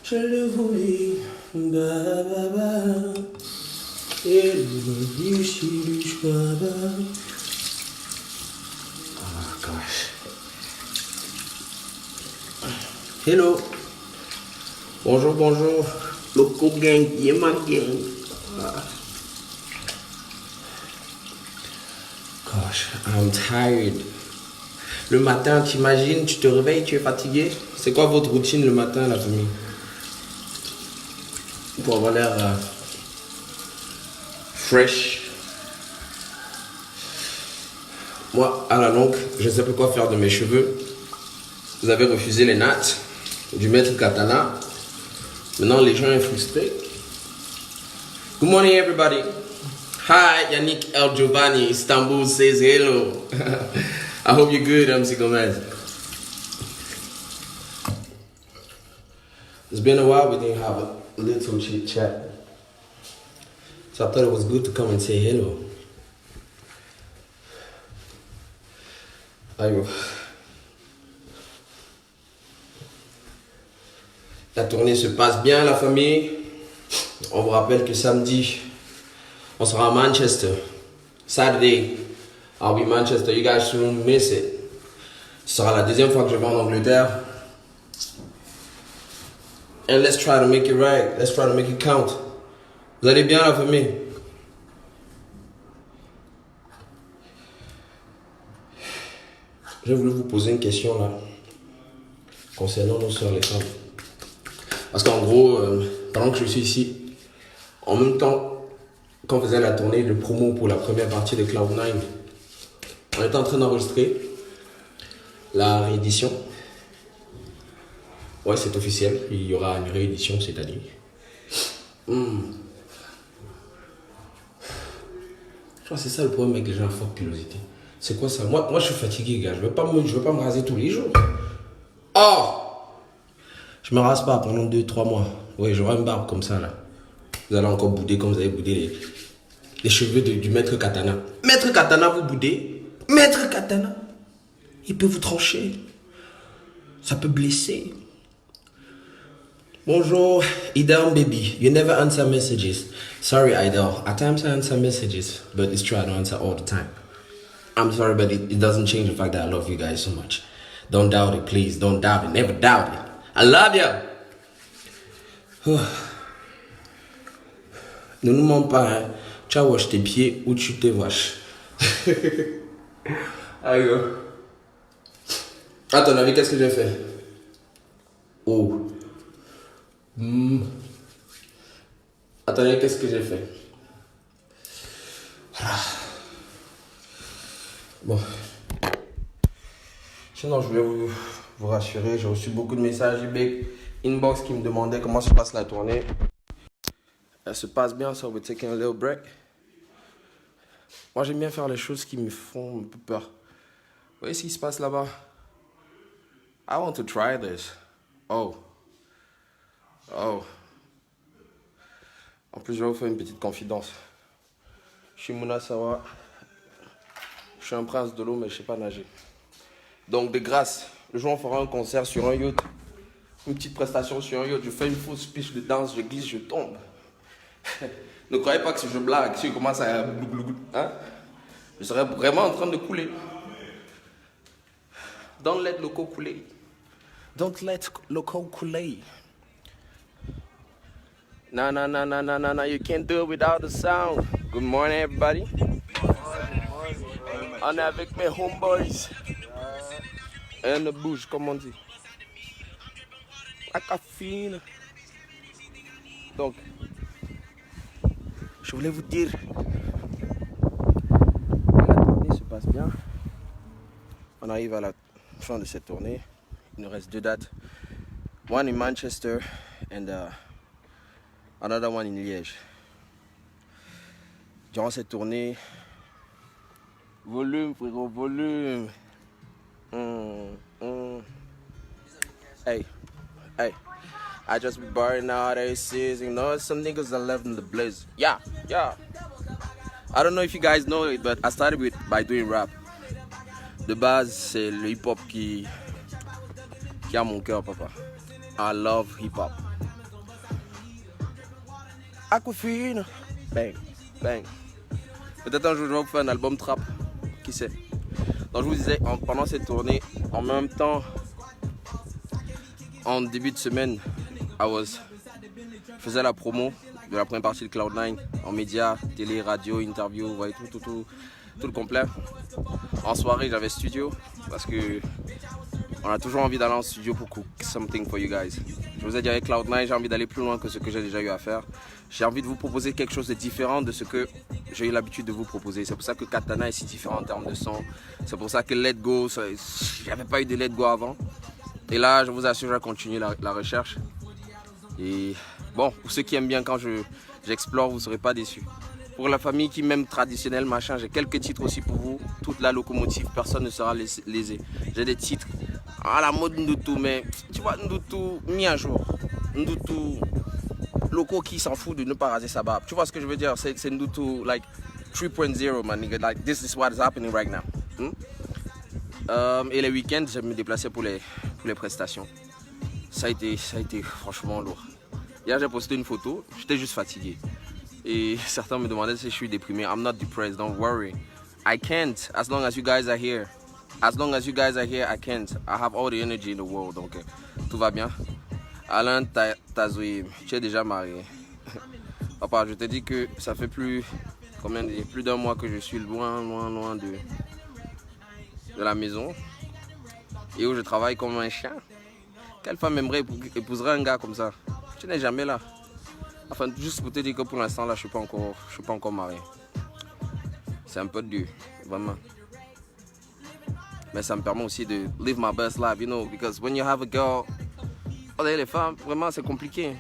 je le voulais. Ba, ba, ba. Et le ici, ba. Oh gosh. Hello. Bonjour, bonjour. Loco gang, yeah ma gang. Gosh, I'm tired. Le matin, t'imagines, tu te réveilles, tu es fatigué. C'est quoi votre routine le matin, la famille? Pour avoir l'air fresh. Moi, à la longue, je ne sais plus quoi faire de mes cheveux. Vous avez refusé les nattes du maître Katana. Maintenant, les gens sont frustrés. Good morning, everybody. Hi, Yannick El Giovanni, Istanbul says hello. I hope you're good, MC Gomez. It's been a while we didn't have a little chit chat. So I thought it was good to come and say hello. Ayo. La tournée se passe bien, la famille. On vous rappelle que samedi, on sera à Manchester. Saturday, I'll be Manchester. You guys shouldn't miss it. Ce sera la deuxième fois que je vais en Angleterre. And let's try to make it right. Let's try to make it count. Vous allez bien, la famille? Je voulais vous poser une question là, concernant nos soeurs les femmes. Parce qu'en gros, pendant que je suis ici, en même temps, quand on faisait la tournée de promo pour la première partie de Cloud9, on était en train d'enregistrer la réédition. Ouais, c'est officiel, il y aura une réédition cette année. Je crois que c'est ça le problème avec les gens à forte pilosité. C'est quoi ça? Moi, je suis fatigué, gars. Je veux pas me raser tous les jours. Oh! Je me rase pas pendant 2-3 mois. Oui, j'aurai une barbe comme ça, là. Vous allez encore bouder comme vous avez boudé les cheveux du maître Katana. Maître Katana, vous boudez? Maître Katana, il peut vous trancher. Ça peut blesser. Bonjour, Idel baby. You never answer messages. Sorry, Idel. At times I answer messages, but it's true I don't answer all the time. I'm sorry, but it doesn't change the fact that I love you guys so much. Don't doubt it, please. Don't doubt it. Never doubt it. I love you. Ne nous mens pas, hein. Tu as wash tes pieds ou tu te wash. Aïe. À ton avis, qu'est-ce que j'ai fait? Oh. Attendez, qu'est-ce que j'ai fait? Bon. Sinon, je voulais vous rassurer. J'ai reçu beaucoup de messages eBay inbox qui me demandaient comment se passe la tournée. Elle se passe bien, so we're taking a little break. Moi, j'aime bien faire les choses qui me font un peu peur. Vous voyez ce qui se passe là-bas? I want to try this. Oh. En plus, je vais vous faire une petite confidence. Je suis Mouna Sawa. Je suis un prince de l'eau, mais je ne sais pas nager. Donc, de grâce, le jour où on fera un concert sur un yacht, une petite prestation sur un yacht, je fais une fausse piste de danse, je glisse, je tombe. Ne croyez pas que si je blague, si je commence à... Hein, je serais vraiment en train de couler. Don't let loco couler. Don't let loco couler. No, you can't do it without the sound. Good morning, everybody. On est avec mes homeboys. Et ne bouge, comme on dit. La caféine. Donc, je voulais vous dire, la tournée se passe bien. On arrive à la fin de cette tournée. Il nous reste 2 dates. One in Manchester and another one in Liège. Durant cette tournée, volume, frérot, volume. Hey. I just be burning out ACs, you know, some niggas are left in the blaze. Yeah. I don't know if you guys know it, but I started by doing rap. De base, c'est le hip-hop qui a mon cœur, papa. I love hip-hop. Aquafina. Bang, bang. Peut-être un jour je vais vous faire un album trap. Qui sait. Donc je vous disais, pendant cette tournée, en même temps, en début de semaine, je faisais la promo de la première partie de Cloud9 en médias, télé, radio, interview, vous voyez, tout le complet. En soirée, j'avais studio parce que on a toujours envie d'aller en studio pour cook something for you guys. Je vous ai dit avec Cloud9, j'ai envie d'aller plus loin que ce que j'ai déjà eu à faire. J'ai envie de vous proposer quelque chose de différent de ce que j'ai eu l'habitude de vous proposer. C'est pour ça que Katana est si différent en termes de son. C'est pour ça que Let Go, j'avais pas eu de Let Go avant. Et là, je vous assure, je vais continuer la recherche. Et bon, pour ceux qui aiment bien quand j'explore, vous ne serez pas déçus. Pour la famille qui m'aime traditionnel, machin, j'ai quelques titres aussi pour vous. Toute la locomotive, personne ne sera lésé. J'ai des titres à la mode Ndutu, mais tu vois, Ndutu mis à jour. Ndutu loco qui s'en fout de ne pas raser sa barbe. Tu vois ce que je veux dire? C'est Ndutu like 3.0, man nigga. Like, this is what is happening right now. Et les week-ends, je me déplaçais pour les prestations. Ça a été franchement lourd. Hier, j'ai posté une photo, j'étais juste fatigué. Et certains me demandaient si je suis déprimé. I'm not depressed, don't worry. I can't, as long as you guys are here. As long as you guys are here, I can't. I have all the energy in the world, donc tout va bien. Alain Tazoui, tu es déjà marié. Papa, je te dis que ça fait plus d'un mois que je suis loin de la maison. Et où je travaille comme un chien. Quelle femme aimerait épouserait un gars comme ça? Tu n'es jamais là. Enfin, juste pour te dire que pour l'instant, là, je suis pas encore marié. C'est un peu dur, vraiment. Mais ça me permet aussi de live my best life, you know, because when you have a girl, oh, les femmes, vraiment, c'est compliqué.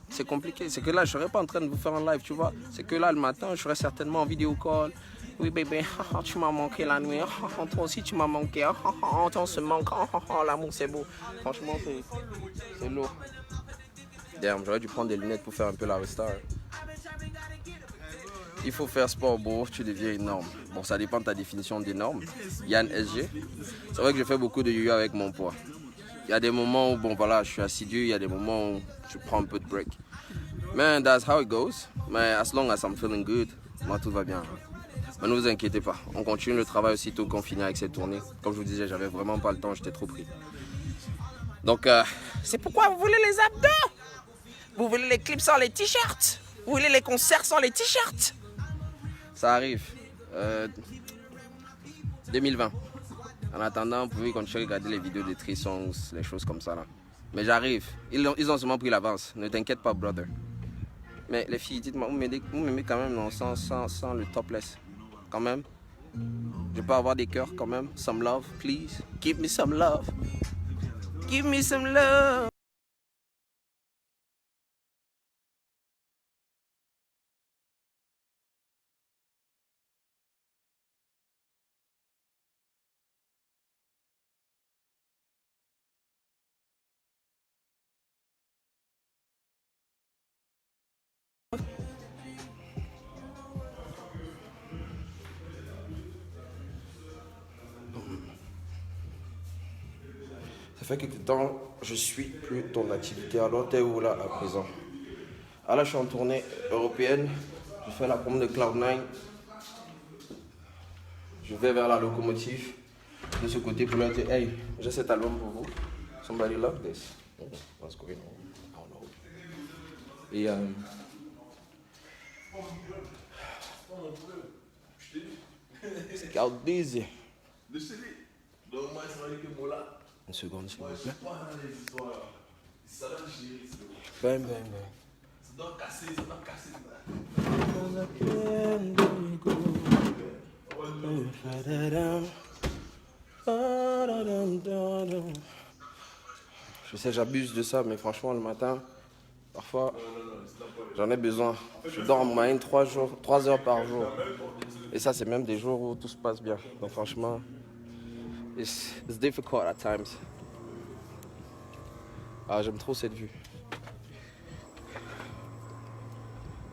C'est compliqué. C'est que là, je serais pas en train de vous faire un live, tu vois. C'est que là, le matin, je serais certainement en vidéo call. Oui, bébé, tu m'as manqué la nuit. Toi aussi, tu m'as manqué. On se manque. L'amour, c'est beau. Franchement, c'est lourd. Damn, j'aurais dû prendre des lunettes pour faire un peu la restart. Il faut faire sport, beau, tu deviens énorme. Bon, ça dépend de ta définition d'énorme. Yann SG. C'est vrai que je fais beaucoup de yo-yo avec mon poids. Il y a des moments où, bon, voilà, je suis assidu. Il y a des moments où je prends un peu de break. Man, that's how it goes. Mais as long as I'm feeling good, moi, tout va bien. Mais ne vous inquiétez pas, on continue le travail aussitôt qu'on finit avec cette tournée. Comme je vous disais, j'avais vraiment pas le temps, j'étais trop pris. Donc, c'est pourquoi vous voulez les abdos? Vous voulez les clips sans les t-shirts? Vous voulez les concerts sans les t-shirts? Ça arrive. 2020. En attendant, vous pouvez continuer à regarder les vidéos de Tree-Songs, les choses comme ça là. Mais j'arrive. Ils ont seulement pris l'avance. Ne t'inquiète pas, brother. Mais les filles, dites-moi, vous m'aimez quand même non, sans le topless. Quand même. Je peux avoir des cœurs quand même. Some love, please. Give me some love. Give me some love. Ça fait quelques temps, je suis plus ton activité. Alors, t'es où là à présent? Ah là, je suis en tournée européenne. Je fais la promo de Cloud9. Je vais vers la locomotive. De ce côté pour leur dire, hey, j'ai cet album pour vous. Somebody love this. What's going on? I don't know. Et c'est Cloud Busy. Une seconde, s'il vous plaît. Ben, ben, ben. Ça doit casser, ça doit casser. Je sais, j'abuse de ça, mais franchement, le matin, parfois, j'en ai besoin. Je dors en moyenne 3 heures par jour. Et ça, c'est même des jours où tout se passe bien. Donc franchement, it's difficult at times. Ah, j'aime trop cette vue.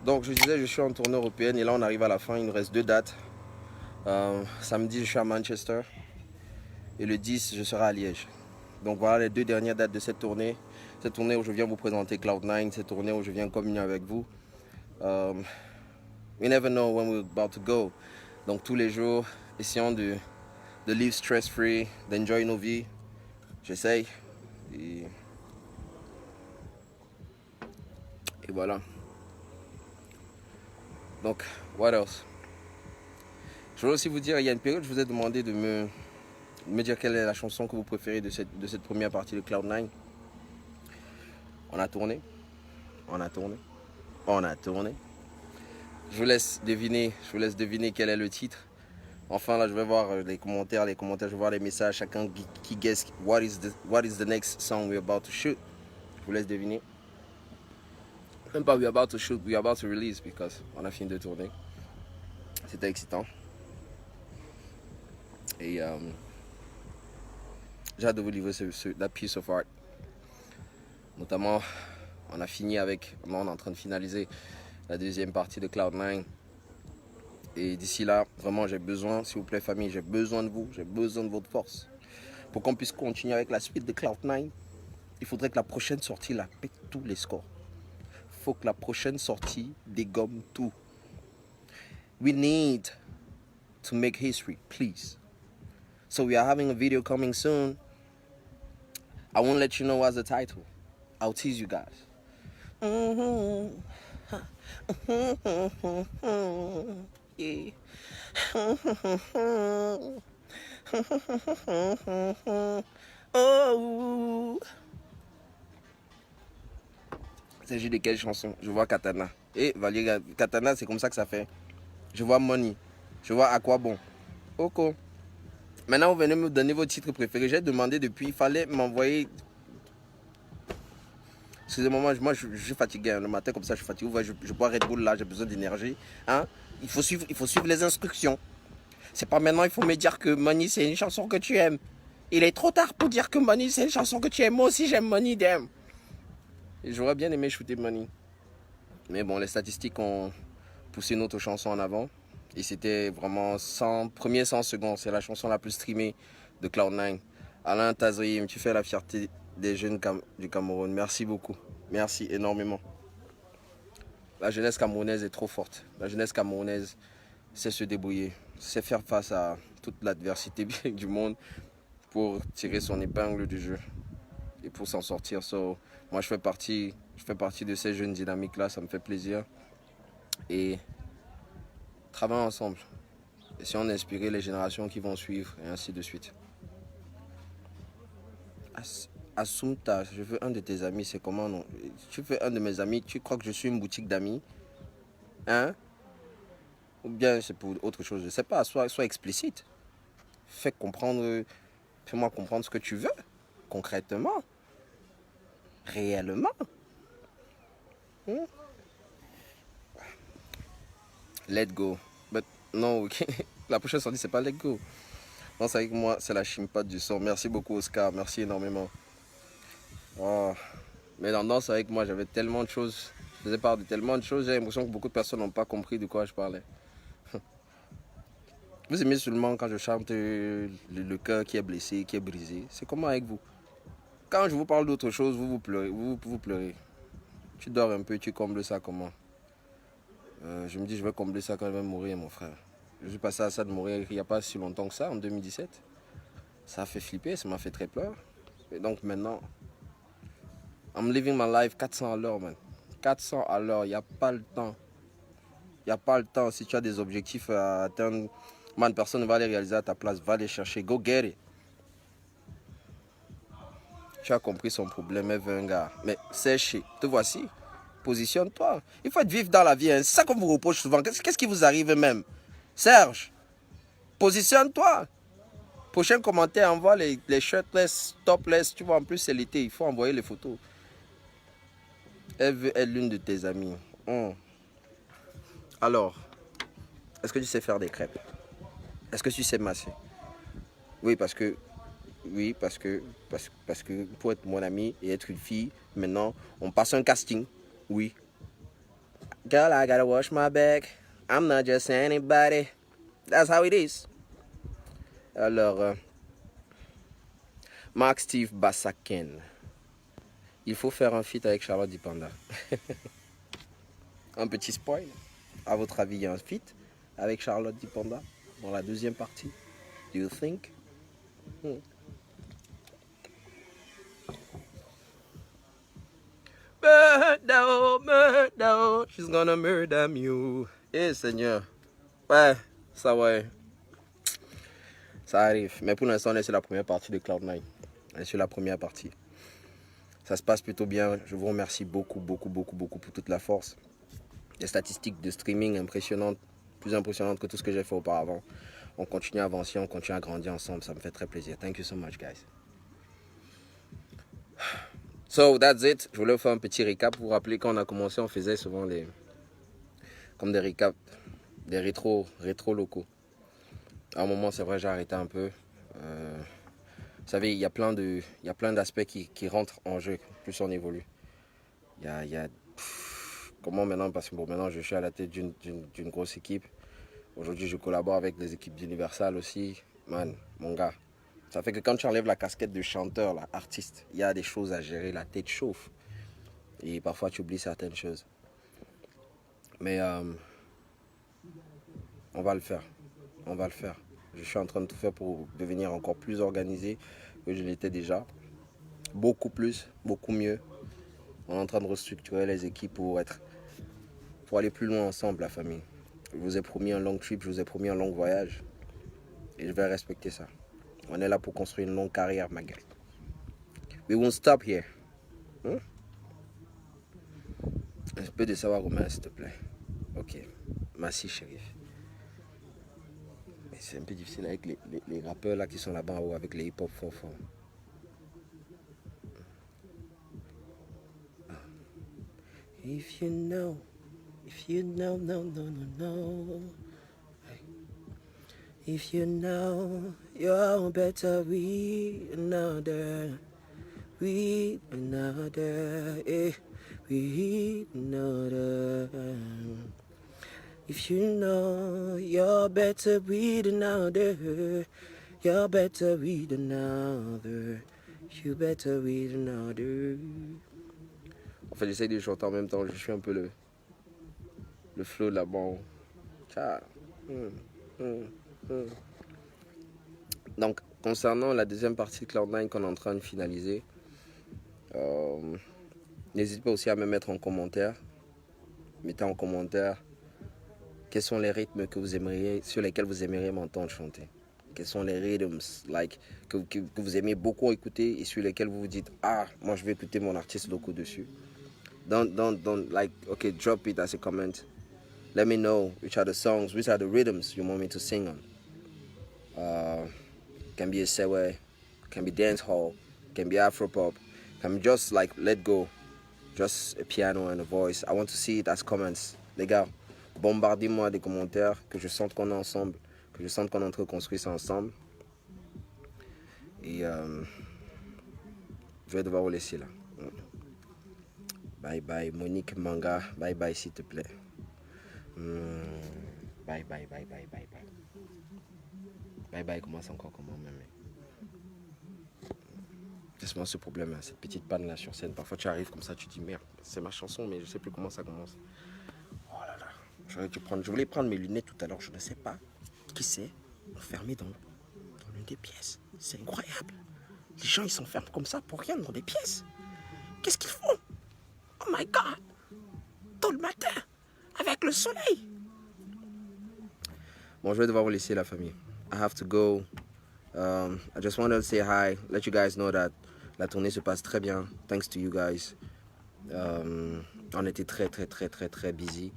Donc je disais, je suis en tournée européenne et là on arrive à la fin, il nous reste 2 dates. Samedi, je suis à Manchester et le 10, je serai à Liège. Donc voilà les 2 dernières dates de cette tournée. Cette tournée où je viens vous présenter Cloud9, cette tournée où je viens communier avec vous. We never know when we're about to go. Donc tous les jours, essayons de live stress-free, d'enjoy nos vies. J'essaye. Et voilà. Donc, what else? Je voulais aussi vous dire, il y a une période, je vous ai demandé de me dire quelle est la chanson que vous préférez de cette première partie de Cloud9. On a tourné. Je vous laisse deviner quel est le titre. Enfin, là, je vais voir les commentaires, je vais voir les messages, chacun qui guesse what is the next song we're about to shoot. Je vous laisse deviner. Même pas we're about to shoot, we're about to release, because on a fini de tourner. C'était excitant. Et j'ai hâte de vous livrer that piece of art. Notamment, on est en train de finaliser la deuxième partie de Cloud9. Et d'ici là, vraiment, j'ai besoin, s'il vous plaît, famille, j'ai besoin de vous, j'ai besoin de votre force. Pour qu'on puisse continuer avec la suite de Cloud9, il faudrait que la prochaine sortie là pète tous les scores. Il faut que la prochaine sortie dégomme tout. We need to make history, please. So we are having a video coming soon. I won't let you know what's the title. I'll tease you guys. Yeah. Oh. Il s'agit de quelle chanson? Je vois Katana. Et Valérie, Katana, c'est comme ça que ça fait. Je vois Money. Je vois À quoi bon. Oko. Maintenant, vous venez me donner vos titres préférés. J'ai demandé depuis, il fallait m'envoyer. Excusez-moi, moi je suis fatigué. Le matin, comme ça, je suis fatigué. Je bois Red Bull là, j'ai besoin d'énergie. Hein? Il faut suivre les instructions. C'est pas maintenant, il faut me dire que Money, c'est une chanson que tu aimes. Il est trop tard pour dire que Money, c'est une chanson que tu aimes. Moi aussi, j'aime Money, damn. Et j'aurais bien aimé shooter Money. Mais bon, les statistiques ont poussé notre chanson en avant. Et c'était vraiment premier 100 secondes. C'est la chanson la plus streamée de Cloud9. Alain Tazriyim, tu fais la fierté des jeunes du Cameroun. Merci beaucoup. Merci énormément. La jeunesse camerounaise est trop forte. La jeunesse camerounaise sait se débrouiller, sait faire face à toute l'adversité du monde pour tirer son épingle du jeu et pour s'en sortir. So, moi, je fais partie de ces jeunes dynamiques-là. Ça me fait plaisir. Et travaillons ensemble. Essayons d'inspirer les générations qui vont suivre et ainsi de suite. Assunta, je veux un de tes amis, c'est comment non? Tu veux un de mes amis, tu crois que je suis une boutique d'amis? Hein? Ou bien c'est pour autre chose, je ne sais pas, sois explicite. Fais-moi comprendre ce que tu veux, concrètement, réellement. Let go. But non, okay. La prochaine sortie, c'est pas let go. Non, c'est avec moi, c'est la chimpate du son. Merci beaucoup, Oscar, merci énormément. Oh. Mais non, c'est avec moi, j'avais tellement de choses. Je faisais part de tellement de choses, j'ai l'impression que beaucoup de personnes n'ont pas compris de quoi je parlais. Vous aimez seulement quand je chante le cœur qui est blessé, qui est brisé. C'est comment avec vous? Quand je vous parle d'autre chose, vous pleurez. Vous pleurez. Tu dors un peu, tu combles ça comment? Je me dis, je vais combler ça quand je vais mourir, mon frère. Je suis passé à ça de mourir il n'y a pas si longtemps que ça, en 2017. Ça a fait flipper, ça m'a fait très peur. Et donc maintenant, I'm living my life 400 à l'heure, man. 400 à l'heure, il n'y a pas le temps. Il n'y a pas le temps. Si tu as des objectifs à atteindre, man, personne ne va les réaliser à ta place. Va les chercher. Go get it. Tu as compris son problème, elle veut un gars. Mais sèche, te voici. Positionne-toi. Il faut être vif dans la vie. Hein. C'est ça qu'on vous reproche souvent. Qu'est-ce qui vous arrive même? Serge, positionne-toi. Prochain commentaire, envoie les shirtless, topless. Tu vois, en plus, c'est l'été. Il faut envoyer les photos. Elle veut être l'une de tes amies. Alors, est-ce que tu sais faire des crêpes? Est-ce que tu sais masser? Oui, parce que pour être mon ami et être une fille, maintenant, on passe un casting. Oui. Girl, I gotta wash my back. I'm not just anybody. That's how it is. Alors, Mark Steve Bassaken. Il faut faire un feat avec Charlotte Dipanda. Un petit spoil. À votre avis, il y a un feat avec Charlotte Dipanda dans la deuxième partie. Do you think? Murder, she's gonna murder you. Eh Seigneur. Ouais, ça ouais. Ça arrive. Mais pour l'instant, on est sur la première partie de Cloud9. On est sur la première partie. Ça se passe plutôt bien. Je vous remercie beaucoup pour toute la force. Des statistiques de streaming impressionnantes, plus impressionnantes que tout ce que j'ai fait auparavant. On continue à avancer, on continue à grandir ensemble. Ça me fait très plaisir. Thank you so much, guys. So, that's it. Je voulais vous faire un petit recap pour vous rappeler quand on a commencé, on faisait souvent comme des recaps, des rétro locaux. À un moment, c'est vrai, j'ai arrêté un peu. Vous savez, il y a plein d'aspects qui rentrent en jeu, plus on évolue. Comment maintenant, parce que bon, maintenant je suis à la tête d'une grosse équipe. Aujourd'hui, je collabore avec des équipes d'Universal aussi. Man, mon gars, ça fait que quand tu enlèves la casquette de chanteur, là, artiste, il y a des choses à gérer, la tête chauffe. Et parfois, tu oublies certaines choses. Mais on va le faire. On va le faire. Je suis en train de tout faire pour devenir encore plus organisé que je l'étais déjà. Beaucoup plus, beaucoup mieux. On est en train de restructurer les équipes pour aller plus loin ensemble, la famille. Je vous ai promis un long trip, je vous ai promis un long voyage. Et je vais respecter ça. On est là pour construire une longue carrière, ma gueule. We won't stop here. Un peu de savoir romain, s'il te plaît. Ok. Merci, shérif. Mais c'est un peu difficile avec les rappeurs là qui sont là-bas en haut avec les hip-hop fort. If you know, no. If you know, you're better with another. With another. If you know, you're better with another. You're better with another. You better with another. En fait, j'essaye de chanter en même temps. Je suis un peu le flow là-bas. Donc, concernant la deuxième partie de Cloud9 qu'on est en train de finaliser, n'hésitez pas aussi à me mettre en commentaire. Mettez en commentaire quels sont les rythmes que vous aimeriez, sur lesquels vous aimeriez m'entendre chanter. Quels sont les rhythms que vous aimez beaucoup écouter et sur lesquels vous vous dites « Ah, moi je vais écouter mon artiste local dessus ». Don't okay, drop it as a comment. Let me know which are the songs, which are the rhythms you want me to sing on. Can be a sewe, can be dance hall, can be afro pop, can be just like let go, just a piano and a voice. I want to see it as comments. Les gars, bombardez-moi des commentaires, que je sente qu'on est ensemble, que je sente qu'on est en train de construire ça ensemble. Et je vais devoir vous laisser là. Bye bye Monique Manga, bye bye s'il te plaît. Bye bye. Bye bye commence encore comment même. C'est moi ce problème, cette petite panne là sur scène. Parfois tu arrives comme ça, tu dis merde, c'est ma chanson mais je sais plus comment ça commence. Oh là là, je voulais prendre mes lunettes tout à l'heure, je ne sais pas qui c'est, enfermé dans l'une des pièces. C'est incroyable. Les gens ils s'enferment comme ça pour rien dans des pièces. Qu'est-ce qu'ils font? Oh my God! Tôt le matin, avec le soleil. Bon, je vais devoir vous laisser la famille. I have to go. I just wanted to say hi, let you guys know that la tournée se passe très bien. Thanks to you guys. On était très busy.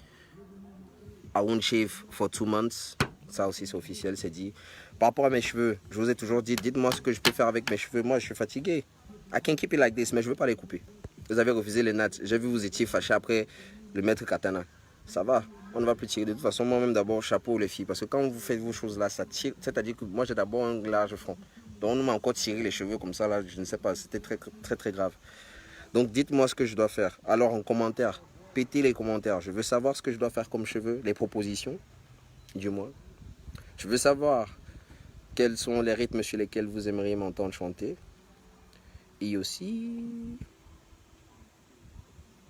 I won't shave for 2 months. Ça aussi c'est officiel, c'est dit. Par rapport à mes cheveux, je vous ai toujours dit, dites-moi ce que je peux faire avec mes cheveux. Moi je suis fatigué. I can't keep it like this, mais je veux pas les couper. Vous avez refusé les nattes. J'ai vu vous étiez fâché après le maître katana. Ça va, on ne va plus tirer. De toute façon, moi-même d'abord, chapeau les filles. Parce que quand vous faites vos choses là, ça tire. C'est-à-dire que moi j'ai d'abord un large front. Donc on m'a encore tiré les cheveux comme ça là, je ne sais pas, c'était très grave. Donc dites-moi ce que je dois faire. Alors en commentaire, pétez les commentaires. Je veux savoir ce que je dois faire comme cheveux, les propositions, du moins. Je veux savoir quels sont les rythmes sur lesquels vous aimeriez m'entendre chanter. Et aussi,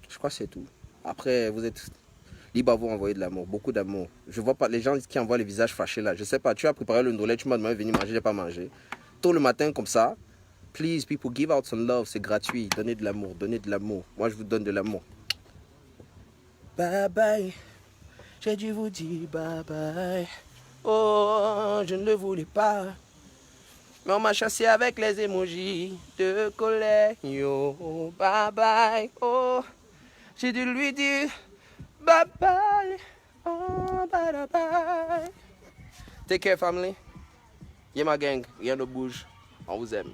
je crois que c'est tout. Après, vous êtes libre à vous envoyer de l'amour, beaucoup d'amour. Je vois pas les gens qui envoient les visages fâchés là. Je sais pas, tu as préparé le ndolé, tu m'as demandé de venir manger, j'ai pas mangé. Tôt le matin comme ça, please people, give out some love, c'est gratuit. Donnez de l'amour, donnez de l'amour. Moi je vous donne de l'amour. Bye bye, j'ai dû vous dire bye bye. Oh, je ne le voulais pas. Mais on m'a chassé avec les émojis de colère. Yo, bye bye. Oh, j'ai dû lui dire bye bye. Oh, bye bye. Take care, family. Yeah, ma gang. Rien ne bouge. On vous aime.